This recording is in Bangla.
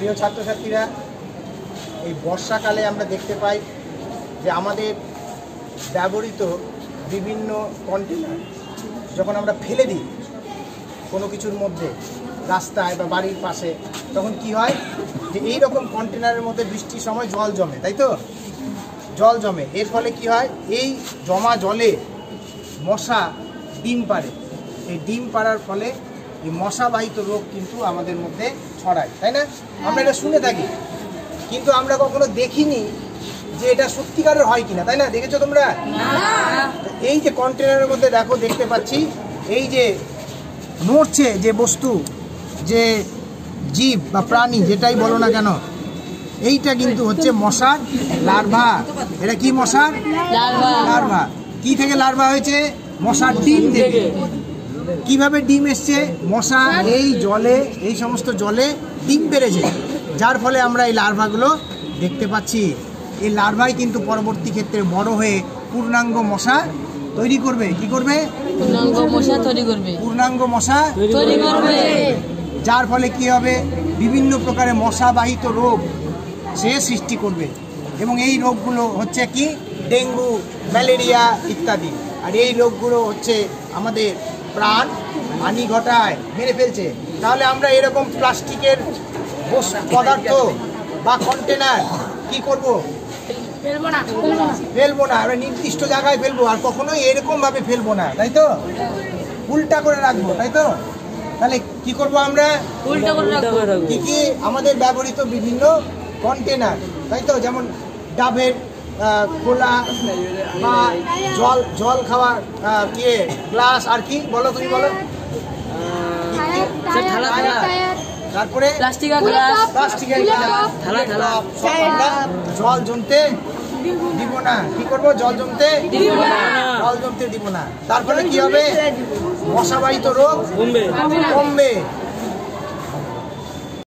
প্রিয় ছাত্রছাত্রীরা, এই বর্ষাকালে আমরা দেখতে পাই যে আমাদের ব্যবহৃত বিভিন্ন কন্টেনার যখন আমরা ফেলে দিই কোনো কিছুর মধ্যে, রাস্তায় বা বাড়ির পাশে, তখন কি হয় যে এই রকম কন্টেনারের মধ্যে বৃষ্টির সময় জল জমে, তাই তো? জল জমে, এর ফলে কি হয়, এই জমা জলে মশা ডিম পাড়ে। এই ডিম পাড়ার ফলে এই মশাবাহিত রোগ কিন্তু আমাদের মধ্যে ছড়ায়, তাই না? আমরা এটা শুনে থাকি, কিন্তু আমরা কখনো দেখিনি যে এটা সত্যিকারের হয় কিনা, তাই না? দেখেছো তোমরা? এই যে কন্টেনারের মধ্যে দেখো, দেখতে পাচ্ছি এই যে নড়ছে যে বস্তু, যে জীব বা প্রাণী যেটাই বলো না কেন, এইটা কিন্তু হচ্ছে মশার লার্ভা। এটা কি মশার লার্ভা? কি থেকে লার্ভা হয়েছে? মশার ডিম থেকে। কিভাবে ডিম এসছে? মশা এই জলে, এই সমস্ত জলে ডিম পেড়েছে, যার ফলে আমরা এই লার্ভাগুলো দেখতে পাচ্ছি। এই লার্ভাই কিন্তু পরবর্তী ক্ষেত্রে বড় হয়ে পূর্ণাঙ্গ মশা তৈরি করবে। কি করবে? পূর্ণাঙ্গ মশা তৈরি করবে। পূর্ণাঙ্গ মশা তৈরি করবে, যার ফলে কি হবে? বিভিন্ন প্রকারের মশাবাহিত রোগ সে সৃষ্টি করবে। এবং এই রোগগুলো হচ্ছে কি? ডেঙ্গু, ম্যালেরিয়া ইত্যাদি। আর এই রোগগুলো হচ্ছে আমাদের প্রাণ হানি ঘটায়, মেরে ফেলছে। তাহলে আমরা এরকম প্লাস্টিকের পদার্থ বা কন্টেনার কি করব? ফেলবো না। আমরা নির্দিষ্ট জায়গায় ফেলবো, আর কখনোই এরকম ভাবে ফেলবো না, তাই তো? উল্টা করে রাখবো, তাই তো? তাহলে কি করব আমরা? উল্টা করে রাখবো। কি কি? আমাদের ব্যবহৃত বিভিন্ন কন্টেনার, তাই তো? যেমন ডাবের খোলা বা জল খাওয়ার গ্লাস, আর কি বলো, তুমি বলো? তারপরে প্লাস্টিকের জল জমতে দিব না। কি করবো? জল জমতে দিব না। তারপরে কি হবে? মশাবাহিত রোগ কমবে।